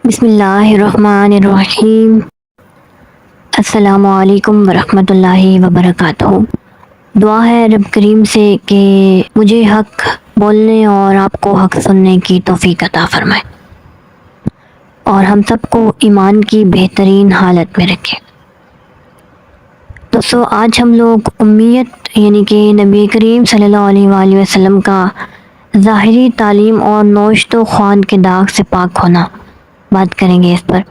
بسم اللہ الرحمن الرحیم۔ السلام علیکم ورحمۃ اللہ وبرکاتہ۔ دعا ہے رب کریم سے کہ مجھے حق بولنے اور آپ کو حق سننے کی توفیق عطا فرمائے اور ہم سب کو ایمان کی بہترین حالت میں رکھے۔ دوستو، آج ہم لوگ امیت یعنی کہ نبی کریم صلی اللہ علیہ وآلہ وسلم کا ظاہری تعلیم اور نوشت و خوان کے داغ سے پاک ہونا بات کریں گے اس پر۔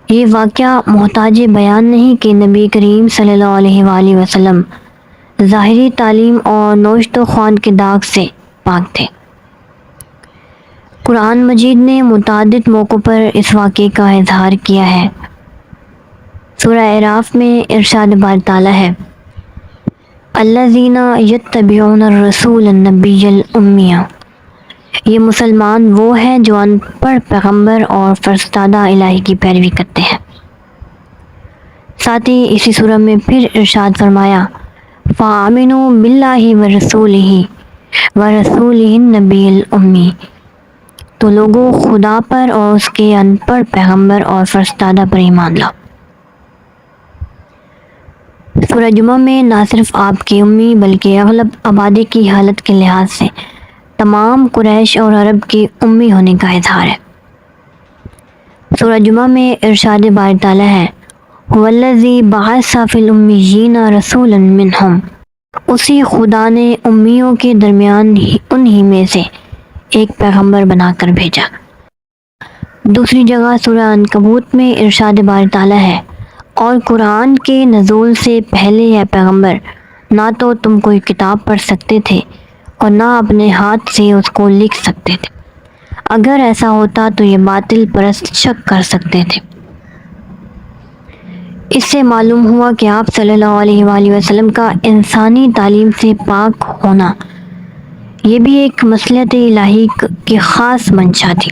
یہ واقعہ محتاج بیان نہیں کہ نبی کریم صلی اللہ علیہ وآلہ وسلم ظاہری تعلیم اور نوشت و خوان کے داغ سے پاک تھے۔ قرآن مجید نے متعدد موقعوں پر اس واقعے کا اظہار کیا ہے۔ سورہ اعراف میں ارشاد باری تعالیٰ ہے، الذین یتبعون الرسول النبی الامی۔ یہ مسلمان وہ ہیں جو ان پڑھ پیغمبر اور فرستادہ الہی کی پیروی کرتے ہیں۔ ساتھ ہی اسی سورہ میں پھر ارشاد فرمایا، فآمنوا باللہ ورسولہ ورسولہ النبی الامی۔ تو لوگوں خدا پر اور اس کے ان پڑھ پیغمبر اور فرستادہ پر ایمان لاؤ۔ سورہ جمعہ میں نہ صرف آپ کی امی بلکہ اغلب آبادی کی حالت کے لحاظ سے تمام قریش اور عرب کے امی ہونے کا اظہار ہے۔ سورہ جمعہ میں ارشاد باری تعالیٰ ہے، والذی بعث فی الامیین رسولا منہم۔ اسی خدا نے امیوں کے درمیان انہی میں سے ایک پیغمبر بنا کر بھیجا۔ دوسری جگہ سورہ عنکبوت میں ارشاد باری تعالیٰ ہے، اور قرآن کے نزول سے پہلے یہ پیغمبر نہ تو تم کوئی کتاب پڑھ سکتے تھے اور نہ اپنے ہاتھ سے اس کو لکھ سکتے تھے، اگر ایسا ہوتا تو یہ باطل پرست شک کر سکتے تھے۔ اس سے معلوم ہوا کہ آپ صلی اللہ علیہ وآلہ وسلم کا انسانی تعلیم سے پاک ہونا یہ بھی ایک مصلحت الہی کی خاص منشا تھی۔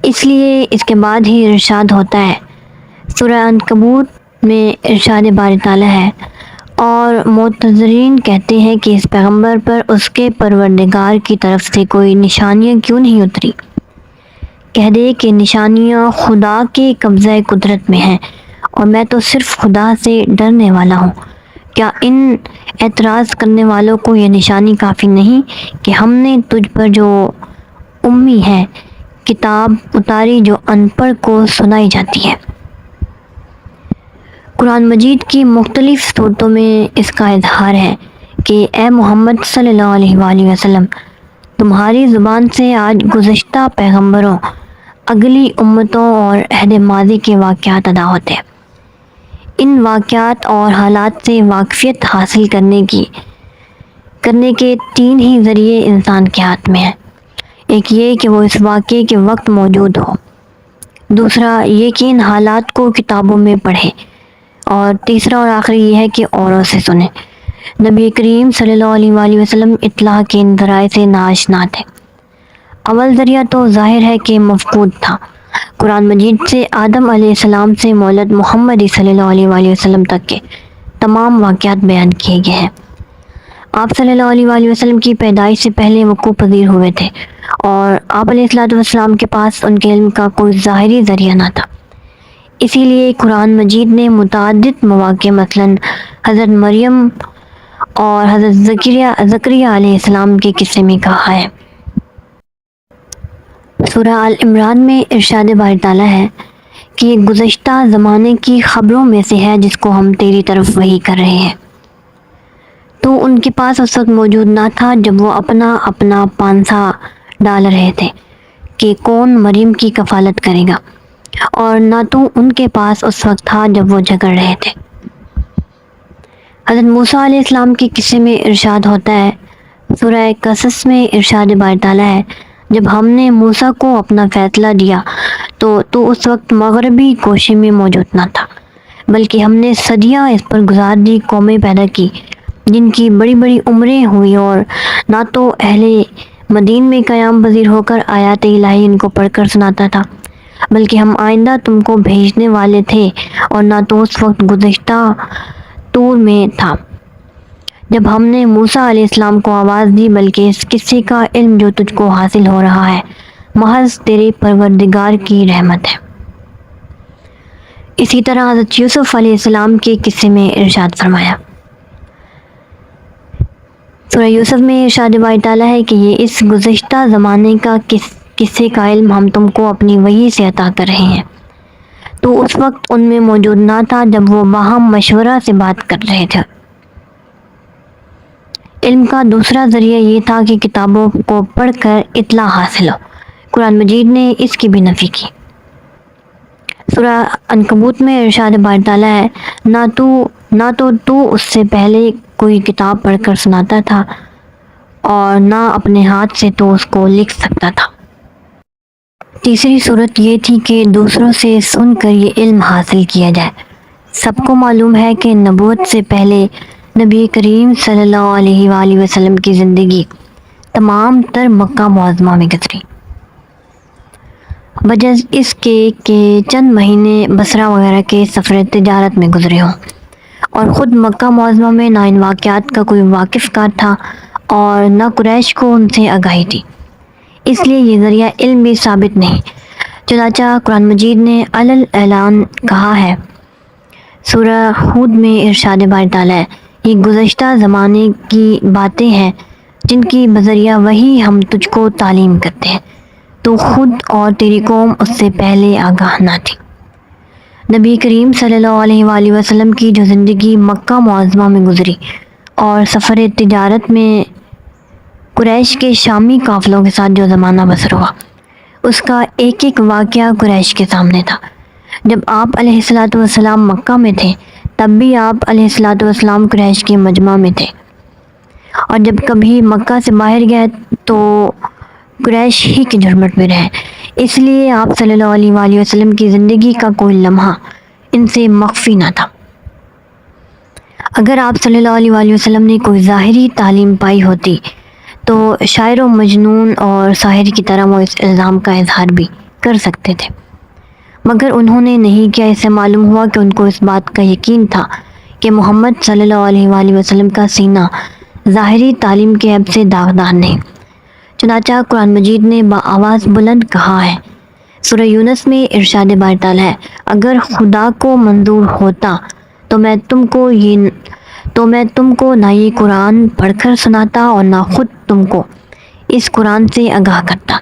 اس لیے اس کے بعد ہی ارشاد ہوتا ہے، سورہ عنکبوت میں ارشاد باری تعالیٰ ہے، اور معتذرین کہتے ہیں کہ اس پیغمبر پر اس کے پروردگار کی طرف سے کوئی نشانیاں کیوں نہیں اتری؟ کہہ دے کہ نشانیاں خدا کے قبضہ قدرت میں ہیں اور میں تو صرف خدا سے ڈرنے والا ہوں۔ کیا ان اعتراض کرنے والوں کو یہ نشانی کافی نہیں کہ ہم نے تجھ پر جو امی ہے کتاب اتاری جو ان پڑھ کو سنائی جاتی ہے؟ قرآن مجید کی مختلف صورتوں میں اس کا اظہار ہے کہ اے محمد صلی اللہ علیہ وآلہ وسلم، تمہاری زبان سے آج گزشتہ پیغمبروں، اگلی امتوں اور عہد ماضی کے واقعات ادا ہوتے ہیں۔ ان واقعات اور حالات سے واقفیت حاصل کرنے کے تین ہی ذریعے انسان کے ہاتھ میں ہیں۔ ایک یہ کہ وہ اس واقعے کے وقت موجود ہو، دوسرا یہ کہ ان حالات کو کتابوں میں پڑھے، اور تیسرا اور آخری یہ ہے کہ اوروں سے سنے۔ نبی کریم صلی اللہ علیہ وآلہ وسلم اطلاع کے ان ذرائع سے ناآشنا تھے۔ اول ذریعہ تو ظاہر ہے کہ مفقود تھا۔ قرآن مجید سے آدم علیہ السلام سے مولد محمد صلی اللہ علیہ وآلہ وسلم تک کے تمام واقعات بیان کیے گئے ہیں۔ آپ صلی اللہ علیہ وآلہ وسلم کی پیدائش سے پہلے وقوع پذیر ہوئے تھے، اور آپ علیہ الصلوۃ والسلام کے پاس ان کے علم کا کوئی ظاہری ذریعہ نہ تھا۔ اسی لیے قرآن مجید نے متعدد مواقع مثلاً حضرت مریم اور حضرت زکریا علیہ السلام کے قصے میں کہا ہے۔ سورہ آل عمران میں ارشاد باری تعالیٰ ہے کہ یہ گزشتہ زمانے کی خبروں میں سے ہے جس کو ہم تیری طرف وحی کر رہے ہیں۔ تو ان کے پاس اس وقت موجود نہ تھا جب وہ اپنا پانسا ڈال رہے تھے کہ کون مریم کی کفالت کرے گا، اور نہ تو ان کے پاس اس وقت تھا جب وہ جھگڑ رہے تھے۔ حضرت موسیٰ علیہ السلام کے قصے میں ارشاد ہوتا ہے، سورہ قصص میں ارشاد باری تعالیٰ ہے، جب ہم نے موسیٰ کو اپنا فیصلہ دیا تو اس وقت مغربی کوشے میں موجود نہ تھا، بلکہ ہم نے صدیاں اس پر گزار دی، قومیں پیدا کی جن کی بڑی بڑی عمریں ہوئی، اور نہ تو اہل مدین میں قیام پذیر ہو کر آیات الہی ان کو پڑھ کر سناتا تھا، بلکہ ہم آئندہ تم کو بھیجنے والے تھے، اور نہ تو اس وقت گزشتہ طور میں تھا جب ہم نے موسیٰ علیہ السلام کو آواز دی، بلکہ اس قصے کا علم جو تجھ کو حاصل ہو رہا ہے محض تیرے پروردگار کی رحمت ہے۔ اسی طرح حضرت یوسف علیہ السلام کے قصے میں ارشاد فرمایا، سورہ یوسف میں ارشاد باری تعالیٰ ہے کہ یہ اس گزشتہ زمانے کا قصے کا علم ہم تم کو اپنی وحی سے عطا کر رہے ہیں، تو اس وقت ان میں موجود نہ تھا جب وہ باہم مشورہ سے بات کر رہے تھے۔ علم کا دوسرا ذریعہ یہ تھا کہ کتابوں کو پڑھ کر اطلاع حاصل ہو۔ قرآن مجید نے اس کی بھی نفی کی۔ سورہ عنکبوت میں ارشاد باری تعالیٰ ہے، نہ تو اس سے پہلے کوئی کتاب پڑھ کر سناتا تھا اور نہ اپنے ہاتھ سے تو اس کو لکھ سکتا تھا۔ تیسری صورت یہ تھی کہ دوسروں سے سن کر یہ علم حاصل کیا جائے۔ سب کو معلوم ہے کہ نبوت سے پہلے نبی کریم صلی اللہ علیہ وآلہ وسلم کی زندگی تمام تر مکہ معظمہ میں گزری، وجہ اس کے کہ چند مہینے بصرہ وغیرہ کے سفر تجارت میں گزرے ہوں، اور خود مکہ معظمہ میں نہ ان واقعات کا کوئی واقف کار تھا اور نہ قریش کو ان سے آگاہی تھی، اس لیے یہ ذریعہ علم بھی ثابت نہیں۔ چنانچہ قرآن مجید نے علی اعلان کہا ہے، سورہ ہود میں ارشاد باری تعالیٰ ہے، یہ گزشتہ زمانے کی باتیں ہیں جن کی بذریعہ وحی ہم تجھ کو تعلیم کرتے ہیں، تو خود اور تیری قوم اس سے پہلے آگاہ نہ تھی۔ نبی کریم صلی اللہ علیہ وآلہ وسلم کی جو زندگی مکہ معظمہ میں گزری اور سفر تجارت میں قریش کے شامی قافلوں کے ساتھ جو زمانہ بسر ہوا، اس کا ایک ایک واقعہ قریش کے سامنے تھا۔ جب آپ علیہ الصلوۃ والسلام مکہ میں تھے تب بھی آپ علیہ الصلوۃ والسلام قریش کے مجمع میں تھے، اور جب کبھی مکہ سے باہر گئے تو قریش ہی کے جھرمٹ میں رہے، اس لیے آپ صلی اللہ علیہ وآلہ وسلم کی زندگی کا کوئی لمحہ ان سے مخفی نہ تھا۔ اگر آپ صلی اللہ علیہ وآلہ وسلم نے کوئی ظاہری تعلیم پائی ہوتی تو شاعر و مجنون اور ساحر کی طرح وہ اس الزام کا اظہار بھی کر سکتے تھے، مگر انہوں نے نہیں کیا۔ اس سے معلوم ہوا کہ ان کو اس بات کا یقین تھا کہ محمد صلی اللہ علیہ وآلہ وسلم کا سینہ ظاہری تعلیم کے عیب سے داغدار نہیں۔ چنانچہ قرآن مجید نے بآواز بلند کہا ہے، سورہ یونس میں ارشاد باری تعالیٰ ہے، اگر خدا کو منظور ہوتا تو میں تم کو نہ یہ قرآن پڑھ کر سناتا اور نہ خود تم کو اس قرآن سے آگاہ کرتا،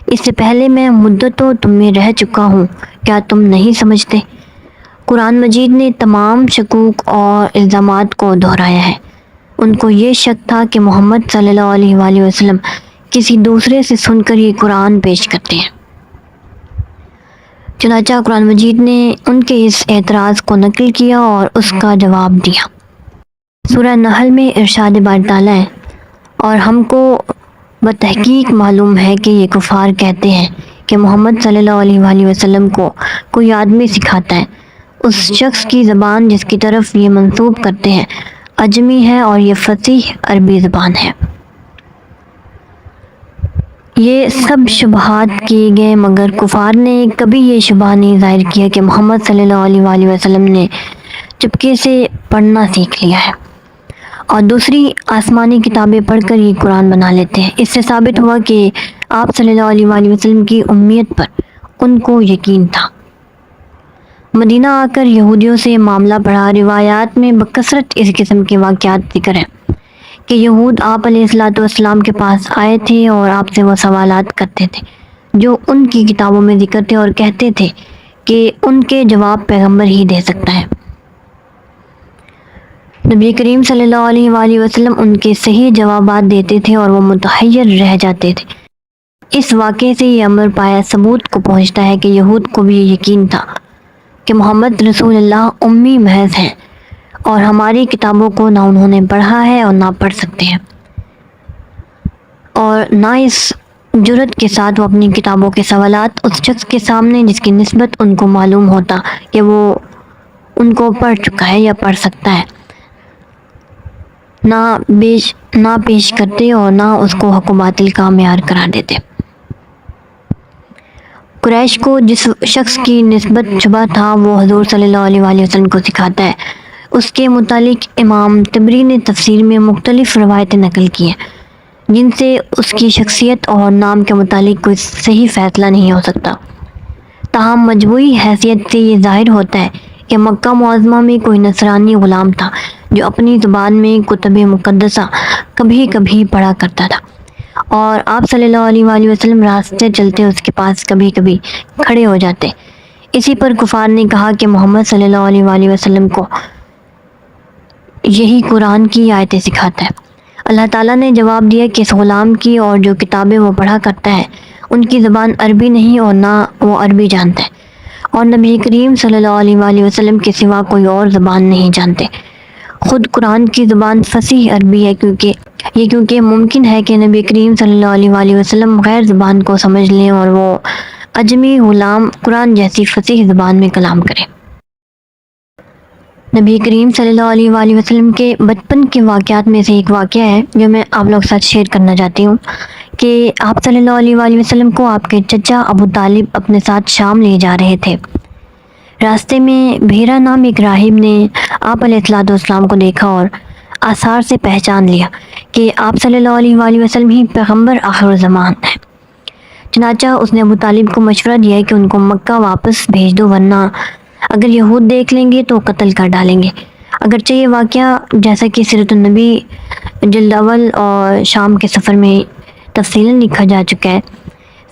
اس سے پہلے میں مدتوں تم میں رہ چکا ہوں، کیا تم نہیں سمجھتے؟ قرآن مجید نے تمام شکوک اور الزامات کو دہرایا ہے۔ ان کو یہ شک تھا کہ محمد صلی اللہ علیہ وآلہ وسلم کسی دوسرے سے سن کر یہ قرآن پیش کرتے ہیں۔ چنانچہ قرآن مجید نے ان کے اس اعتراض کو نقل کیا اور اس کا جواب دیا۔ سورہ نحل میں ارشاد باری تعالیٰ ہے، اور ہم کو بتحقیق معلوم ہے کہ یہ کفار کہتے ہیں کہ محمد صلی اللہ علیہ وآلہ وسلم کو کوئی آدمی سکھاتا ہے، اس شخص کی زبان جس کی طرف یہ منسوب کرتے ہیں عجمی ہے اور یہ فصیح عربی زبان ہے۔ یہ سب شبہات کیے گئے مگر کفار نے کبھی یہ شبہ نہیں ظاہر کیا کہ محمد صلی اللہ علیہ وآلہ وسلم نے چپکے سے پڑھنا سیکھ لیا ہے اور دوسری آسمانی کتابیں پڑھ کر یہ قرآن بنا لیتے ہیں۔ اس سے ثابت ہوا کہ آپ صلی اللہ علیہ وآلہ وسلم کی امیت پر ان کو یقین تھا۔ مدینہ آ کر یہودیوں سے معاملہ پڑھا۔ روایات میں بکثرت اس قسم کے واقعات ذکر ہیں کہ یہود آپ علیہ الصلوۃ والسلام کے پاس آئے تھے اور آپ سے وہ سوالات کرتے تھے جو ان کی کتابوں میں ذکر تھے، اور کہتے تھے کہ ان کے جواب پیغمبر ہی دے سکتا ہے۔ نبی کریم صلی اللہ علیہ وآلہ وسلم ان کے صحیح جوابات دیتے تھے اور وہ متحیر رہ جاتے تھے۔ اس واقعے سے یہ امر پایا ثبوت کو پہنچتا ہے کہ یہود کو بھی یہ یقین تھا کہ محمد رسول اللہ امی محض ہیں اور ہماری کتابوں کو نہ انہوں نے پڑھا ہے اور نہ پڑھ سکتے ہیں، اور نہ اس جرت کے ساتھ وہ اپنی کتابوں کے سوالات اس شخص کے سامنے جس کی نسبت ان کو معلوم ہوتا کہ وہ ان کو پڑھ چکا ہے یا پڑھ سکتا ہے نہ پیش کرتے اور نہ اس کو حق و باطل کا معیار قرار دیتے۔ قریش کو جس شخص کی نسبت شبہ تھا وہ حضور صلی اللہ علیہ وآلہ وسلم کو سکھاتا ہے، اس کے متعلق امام طبری نے تفسیر میں مختلف روایتیں نقل کی ہیں۔ جن سے اس کی شخصیت اور نام کے متعلق کوئی صحیح فیصلہ نہیں ہو سکتا۔ تاہم مجموعی حیثیت سے یہ ظاہر ہوتا ہے کہ مکہ معظمہ میں کوئی نصرانی غلام تھا جو اپنی زبان میں کتب مقدسہ کبھی کبھی پڑھا کرتا تھا، اور آپ صلی اللہ علیہ وآلہ وسلم راستے چلتے اس کے پاس کبھی کبھی کھڑے ہو جاتے۔ اسی پر کفار نے کہا کہ محمد صلی اللہ علیہ وآلہ وسلم کو یہی قرآن کی آیتیں سکھاتا ہے۔ اللہ تعالیٰ نے جواب دیا کہ اس غلام کی اور جو کتابیں وہ پڑھا کرتا ہے ان کی زبان عربی نہیں اور نہ وہ عربی جانتا ہے، اور نبی کریم صلی اللہ علیہ وآلہ وسلم کے سوا کوئی اور زبان نہیں جانتے۔ خود قرآن کی زبان فصیح عربی ہے، کیونکہ ممکن ہے کہ نبی کریم صلی اللہ علیہ وآلہ وسلم غیر زبان کو سمجھ لیں اور وہ اجمی غلام قرآن جیسی فصیح زبان میں کلام کرے۔ نبی کریم صلی اللہ علیہ وآلہ وسلم کے بچپن کے واقعات میں سے ایک واقعہ ہے جو میں آپ لوگ ساتھ شیئر کرنا چاہتی ہوں کہ آپ صلی اللہ علیہ وآلہ وسلم کو آپ کے چچا ابو طالب اپنے ساتھ شام لے جا رہے تھے۔ راستے میں بھیرا نام ایک راہب نے آپ علیہ الصلوۃ والسلام کو دیکھا اور آثار سے پہچان لیا کہ آپ صلی اللہ علیہ وآلہ وسلم ہی پیغمبر آخر الزمان ہیں۔ چنانچہ اس نے ابو طالب کو مشورہ دیا کہ ان کو مکہ واپس بھیج دو، ورنہ اگر یہود دیکھ لیں گے تو قتل کر ڈالیں گے۔ اگرچہ یہ واقعہ جیسا کہ سیرت النبی جلد اول اور شام کے سفر میں تفصیلاً لکھا جا چکا ہے،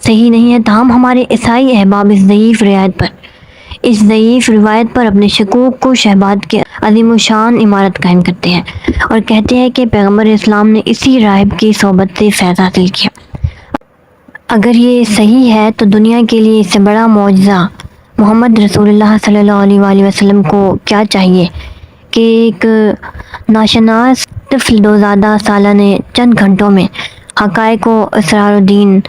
صحیح نہیں ہے، تاہم ہمارے عیسائی احباب اس ضعیف روایت پر اپنے شکوک کو شہباد کے عظیم الشان عمارت قائم کرتے ہیں اور کہتے ہیں کہ پیغمبر اسلام نے اسی راہب کی صحبت سے فیض حاصل کیا۔ اگر یہ صحیح ہے تو دنیا کے لیے اس سے بڑا معجزہ محمد رسول اللہ صلی اللہ علیہ وآلہ وسلم کو کیا چاہیے کہ ایک ناشناس طفل 2 سالہ نے چند گھنٹوں میں حقائق و اسرار الدین،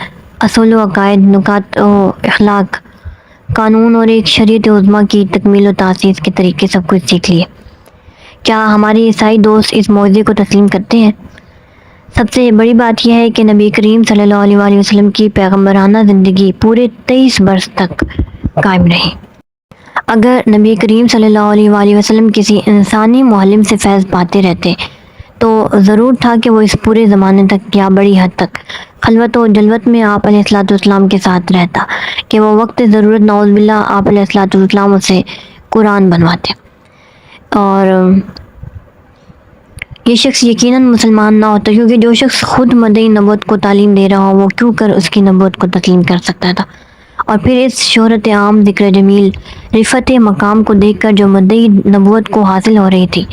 اصول و عقائد، نکات و اخلاق، قانون اور ایک شریعت عظمیٰ کی تکمیل و تاسیس کے طریقے سب کچھ سیکھ لیے۔ کیا ہمارے عیسائی دوست اس معجزے کو تسلیم کرتے ہیں؟ سب سے بڑی بات یہ ہے کہ نبی کریم صلی اللہ علیہ وآلہ وسلم کی پیغمبرانہ زندگی پورے 23 برس تک قائم رہی۔ اگر نبی کریم صلی اللہ علیہ وآلہ وسلم کسی انسانی معلم سے فیض پاتے رہتے تو ضرور تھا کہ وہ اس پورے زمانے تک یا بڑی حد تک خلوت و جلوت میں آپ علیہ الصلوۃ والسلام کے ساتھ رہتا، کہ وہ وقت ضرورت نعوذ باللہ آپ علیہ الصلوۃ والسلام اسے قرآن بنواتے، اور یہ شخص یقیناً مسلمان نہ ہوتا، کیونکہ جو شخص خود مدعی نبوت کو تعلیم دے رہا ہو وہ کیوں کر اس کی نبوت کو تسلیم کر سکتا تھا؟ اور پھر اس شہرت عام، ذکر جمیل، رفعت مقام کو دیکھ کر جو مدعی نبوت کو حاصل ہو رہی تھی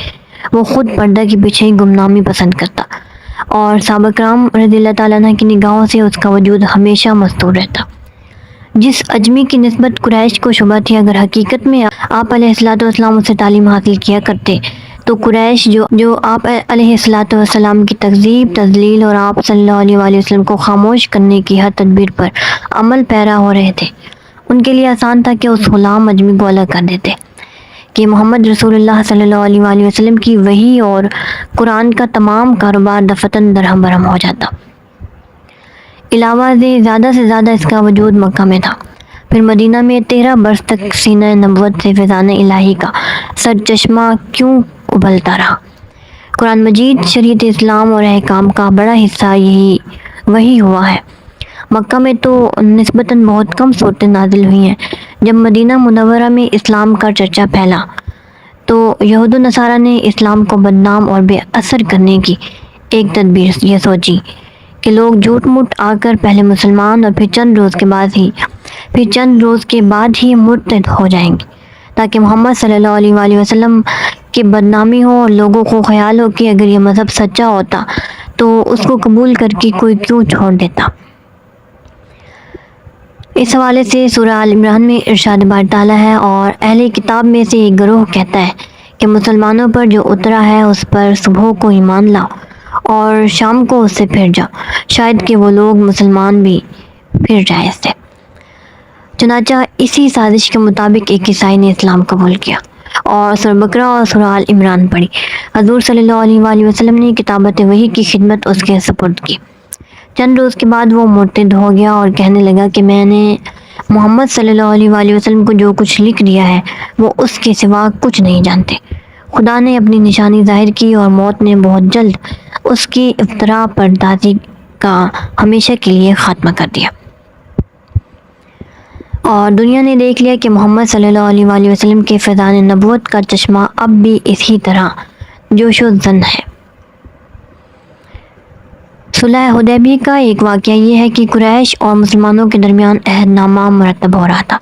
وہ خود پردہ کے پیچھے ہی گمنامی پسند کرتا، اور صحابہ کرام رضی اللہ تعالیٰ عنہ کی نگاہوں سے اس کا وجود ہمیشہ مستور رہتا۔ جس اجمی کی نسبت قریش کو شبہ تھی، اگر حقیقت میں آپ علیہ الصلوۃ والسلام اس سے تعلیم حاصل کیا کرتے تو قریش جو آپ علیہ الصلوۃ والسلام کی تکذیب، تضلیل اور آپ صلی اللہ علیہ وآلہ وسلم کو خاموش کرنے کی ہر تدبیر پر عمل پیرا ہو رہے تھے، ان کے لیے آسان تھا کہ اس غلام اجمی کو الگ کر دیتے، کہ محمد رسول اللہ صلی اللہ علیہ وآلہ وسلم کی وحی اور قرآن کا تمام کاروبار دفتن درہم برہم ہو جاتا۔ علاوہ زیادہ سے زیادہ اس کا وجود مکہ میں تھا۔ پھر مدینہ میں 13 برس تک سینہ نبوت سے فیضان الہی کا سرچشمہ کیوں ابلتا رہا؟ قرآن مجید، شریعت اسلام اور احکام کا بڑا حصہ یہی وحی ہوا ہے۔ مکہ میں تو نسبتاً بہت کم صورتیں نازل ہوئی ہیں۔ جب مدینہ منورہ میں اسلام کا چرچا پھیلا تو یہود و نصارہ نے اسلام کو بدنام اور بے اثر کرنے کی ایک تدبیر یہ سوچی کہ لوگ جھوٹ موٹ آ کر پہلے مسلمان اور پھر چند روز کے بعد ہی مرتد ہو جائیں گے، تاکہ محمد صلی اللہ علیہ وآلہ وسلم کی بدنامی ہو، اور لوگوں کو خیال ہو کہ اگر یہ مذہب سچا ہوتا تو اس کو قبول کر کے کوئی کیوں چھوڑ دیتا۔ اس حوالے سے سورہ آل عمران میں ارشاد باری تعالیٰ ہے، اور اہل کتاب میں سے ایک گروہ کہتا ہے کہ مسلمانوں پر جو اترا ہے اس پر صبح کو ایمان لاؤ اور شام کو اس سے پھر جاؤ، شاید کہ وہ لوگ مسلمان بھی پھر جائیں اس سے۔ چنانچہ اسی سازش کے مطابق ایک عیسائی نے اسلام قبول کیا اور سورہ بقرہ اور سورہ آل عمران پڑھی۔ حضور صلی اللہ علیہ وآلہ وسلم نے کتابت وحی کی خدمت اس کے سپرد کی۔ چند روز کے بعد وہ مرتد ہو گیا اور کہنے لگا کہ میں نے محمد صلی اللہ علیہ وآلہ وسلم کو جو کچھ لکھ دیا ہے وہ اس کے سوا کچھ نہیں جانتے۔ خدا نے اپنی نشانی ظاہر کی اور موت نے بہت جلد اس کی افتراء پردازی کا ہمیشہ کے لیے خاتمہ کر دیا، اور دنیا نے دیکھ لیا کہ محمد صلی اللہ علیہ وآلہ وسلم کے فیضان نبوت کا چشمہ اب بھی اسی طرح جوش و زن ہے۔ صلح حدیبیہ کا ایک واقعہ یہ ہے کہ قریش اور مسلمانوں کے درمیان عہد نامہ مرتب ہو رہا تھا۔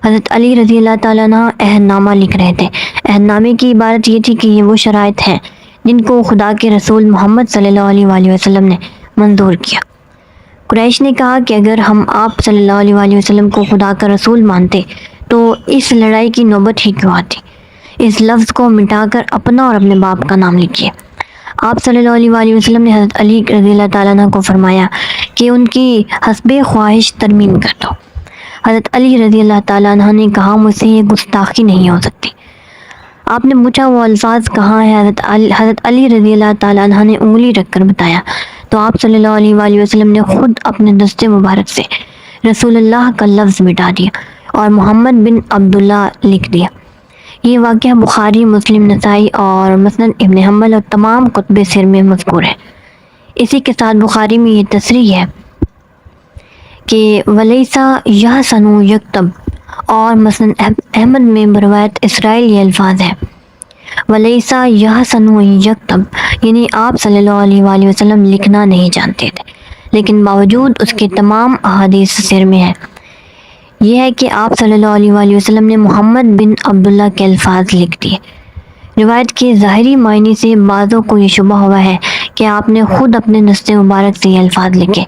حضرت علی رضی اللہ تعالیٰ عنہ عہد نامہ لکھ رہے تھے۔ عہد نامے کی عبارت یہ تھی کہ یہ وہ شرائط ہیں جن کو خدا کے رسول محمد صلی اللہ علیہ وآلہ وسلم نے منظور کیا۔ قریش نے کہا کہ اگر ہم آپ صلی اللہ علیہ وآلہ وسلم کو خدا کا رسول مانتے تو اس لڑائی کی نوبت ہی کیوں آتی؟ اس لفظ کو مٹا کر اپنا اور اپنے باپ کا نام لکھیے۔ آپ صلی اللہ علیہ وآلہ وسلم نے حضرت علی رضی اللہ تعالیٰ عنہ کو فرمایا کہ ان کی حسب خواہش ترمیم کر دو۔ حضرت علی رضی اللہ تعالیٰ عنہ نے کہا مجھ سے یہ گستاخی نہیں ہو سکتی۔ آپ نے پوچھا وہ الفاظ کہاں ہیں؟ حضرت علی رضی اللہ تعالیٰ عنہ نے انگلی رکھ کر بتایا تو آپ صلی اللہ علیہ وآلہ وسلم نے خود اپنے دست مبارک سے رسول اللہ کا لفظ مٹا دیا اور محمد بن عبداللہ لکھ دیا۔ یہ واقعہ بخاری، مسلم، نسائی اور مسند ابن حنبل اور تمام کتب سیر میں مذکور ہے۔ اسی کے ساتھ بخاری میں یہ تصریح ہے کہ ولیسا یحسن یکتب، اور مسند احمد میں بروایت اسرائیل یہ الفاظ ہے ولیسا یحسن یکتب، یعنی آپ صلی اللہ علیہ وآلہ وسلم لکھنا نہیں جانتے تھے، لیکن باوجود اس کے تمام احادیث سیر میں ہے یہ ہے کہ آپ صلی اللہ علیہ وآلہ وسلم نے محمد بن عبداللہ کے الفاظ لکھ دیے۔ روایت کے ظاہری معنی سے بعضوں کو یہ شبہ ہوا ہے کہ آپ نے خود اپنے دست مبارک سے یہ الفاظ لکھے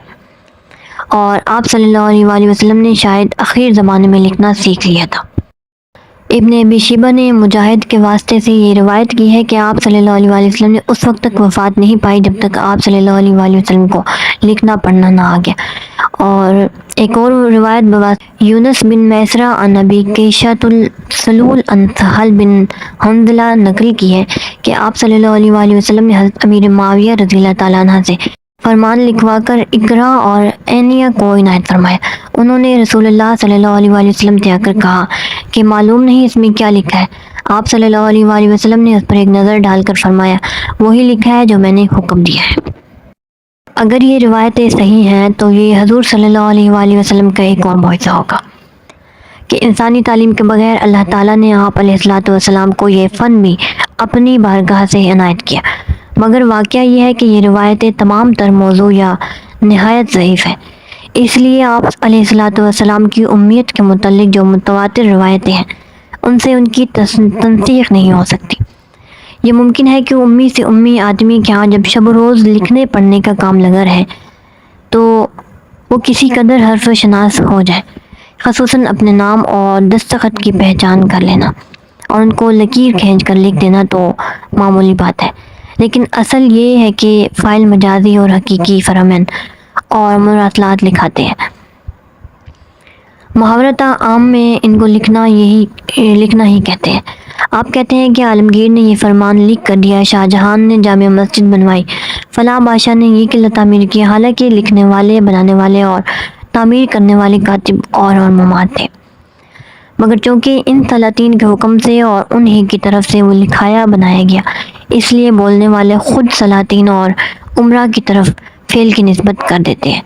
اور آپ صلی اللہ علیہ وآلہ وسلم نے شاید اخیر زمانے میں لکھنا سیکھ لیا تھا۔ ابن ابی شیبہ نے مجاہد کے واسطے سے یہ روایت کی ہے کہ آپ صلی اللہ علیہ وآلہ وسلم نے اس وقت تک وفات نہیں پائی جب تک آپ صلی اللہ علیہ وآلہ وسلم کو لکھنا پڑھنا نہ آ گیا۔ اور ایک اور روایت بواسطہ یونس بن میسرہ عن ابی کیشۃ السلول عن سہل بن حنظلہ نقل کی ہے کہ آپ صلی اللہ علیہ وآلہ وسلم نے حضرت امیر معاویہ رضی اللہ تعالیٰ عنہ سے فرمان لکھوا کر اقرا اور عینیہ کو عنایت فرمایا۔ انہوں نے رسول اللہ صلی اللہ علیہ وآلہ وسلم سے آ کر کہا کہ معلوم نہیں اس میں کیا لکھا ہے۔ آپ صلی اللہ علیہ وآلہ وسلم نے اس پر ایک نظر ڈال کر فرمایا وہی لکھا ہے جو میں نے حکم دیا ہے۔ اگر یہ روایتیں صحیح ہیں تو یہ حضور صلی اللہ علیہ وآلہ وسلم کا ایک اور معجزہ ہوگا کہ انسانی تعلیم کے بغیر اللہ تعالیٰ نے آپ علیہ الصلوۃ والسلام کو یہ فن بھی اپنی بارگاہ سے عنایت کیا، مگر واقعہ یہ ہے کہ یہ روایتیں تمام تر موضوع یا نہایت ضعیف ہیں۔ اس لیے آپ علیہ الصلوۃ والسلام کی امیت کے متعلق جو متواتر روایتیں ہیں ان سے ان کی تصدیق نہیں ہو سکتی۔ یہ ممکن ہے کہ امی سے امی آدمی کے ہاں جب شب و روز لکھنے پڑھنے کا کام لگا رہے تو وہ کسی قدر حرف شناس ہو جائے، خصوصاً اپنے نام اور دستخط کی پہچان کر لینا اور ان کو لکیر کھینچ کر لکھ دینا تو معمولی بات ہے، لیکن اصل یہ ہے کہ فائل مجازی اور حقیقی فرامین اور مراسلات لکھاتے ہیں۔ محاورتہ عام میں ان کو لکھنا ہی کہتے ہیں۔ آپ کہتے ہیں کہ عالمگیر نے یہ فرمان لکھ کر دیا، شاہ جہان نے جامع مسجد بنوائی، فلاں بادشاہ نے یہ قلعہ تعمیر کی، حالانکہ لکھنے والے، بنانے والے اور تعمیر کرنے والے کاتب اور مماد تھے، مگر چونکہ ان سلاطین کے حکم سے اور انہی کی طرف سے وہ لکھایا بنایا گیا، اس لیے بولنے والے خود سلاطین اور امراء کی طرف فعل کی نسبت کر دیتے ہیں۔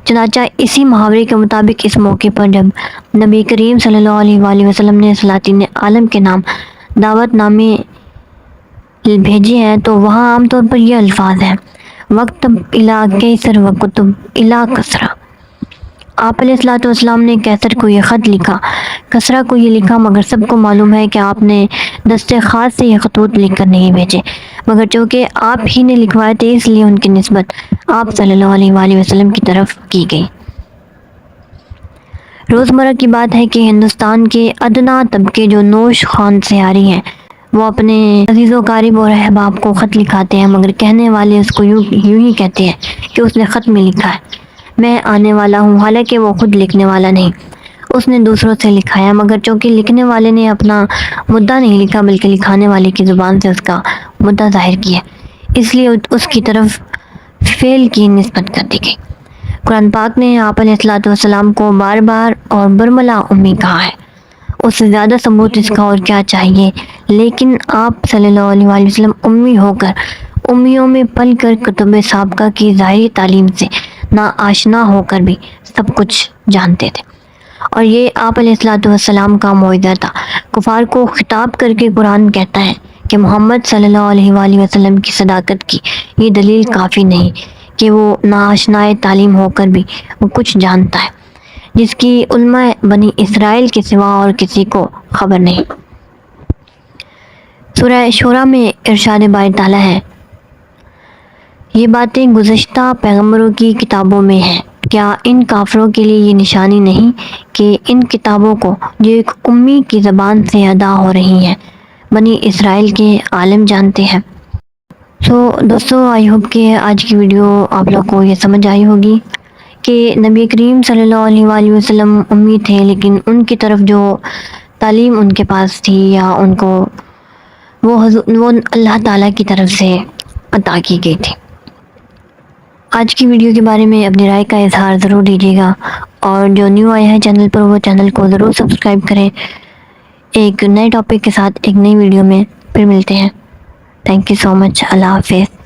چنانچہ اسی محاورے کے مطابق اس موقع پر جب نبی کریم صلی اللہ علیہ وآلہ وسلم نے سلاطین عالم کے نام دعوت نامے بھیجے ہیں تو وہاں عام طور پر یہ الفاظ ہیں وکتب الی کیسر وکتب الی کسریٰ۔ آپ علیہ الصلوۃ والسلام نے کیسر کو یہ خط لکھا، کسریٰ کو یہ لکھا، مگر سب کو معلوم ہے کہ آپ نے دست خاص سے یہ خطوط لکھ کر نہیں بھیجے، مگر چونکہ آپ ہی نے لکھوائے تھے اس لیے ان کی نسبت آپ صلی اللہ علیہ وآلہ وسلم کی طرف کی گئی۔ روزمرہ کی بات ہے کہ ہندوستان کے ادنا طبقے جو نوش خوان سیاری ہیں وہ اپنے عزیز و قارب اور احباب کو خط لکھاتے ہیں، مگر کہنے والے اس کو یوں ہی کہتے ہیں کہ اس نے خط میں لکھا ہے میں آنے والا ہوں، حالانکہ وہ خود لکھنے والا نہیں، اس نے دوسروں سے لکھایا، مگر چونکہ لکھنے والے نے اپنا مدعا نہیں لکھا بلکہ لکھانے والے کی زبان سے اس کا مدعا ظاہر کیا، اس لیے اس کی طرف فعل کی نسبت کر دی گئی۔ قرآن پاک نے آپ علیہ الصلوۃ والسلام کو بار بار اور برملا امی کہا ہے، اس سے زیادہ ثبوت اس کا اور کیا چاہیے، لیکن آپ صلی اللہ علیہ وآلہ وسلم امی ہو کر امیوں میں پل کر کتب سابقہ کی ظاہری تعلیم سے نا آشنا ہو کر بھی سب کچھ جانتے تھے، اور یہ آپ علیہ الصلوۃ والسلام کا معجزہ تھا۔ کفار کو خطاب کر کے قرآن کہتا ہے کہ محمد صلی اللہ علیہ وآلہ وسلم کی صداقت کی یہ دلیل کافی نہیں کہ وہ ناآشنائے تعلیم ہو کر بھی وہ کچھ جانتا ہے جس کی علماء بنی اسرائیل کے سوا اور کسی کو خبر نہیں۔ سورہ شورى میں ارشاد باری تعالیٰ ہے، یہ باتیں گزشتہ پیغمبروں کی کتابوں میں ہیں، کیا ان کافروں کے لیے یہ نشانی نہیں کہ ان کتابوں کو جو ایک امی کی زبان سے ادا ہو رہی ہیں بنی اسرائیل کے عالم جانتے ہیں۔ دوستو، آئی ہوپ کہ آج کی ویڈیو آپ لوگ کو یہ سمجھ آئی ہوگی کہ نبی کریم صلی اللہ علیہ وآلہ وسلم امی تھے، لیکن ان کی طرف جو تعلیم ان کے پاس تھی یا ان کو وہ اللہ تعالیٰ کی طرف سے عطا کی گئی تھی۔ آج کی ویڈیو کے بارے میں اپنی رائے کا اظہار ضرور دیجیے گا، اور جو نیو آیا ہے چینل پر وہ چینل کو ضرور سبسکرائب کریں۔ ایک نئے ٹاپک کے ساتھ ایک نئی ویڈیو میں پھر ملتے ہیں۔ تھینک یو سو مچ۔ اللہ حافظ۔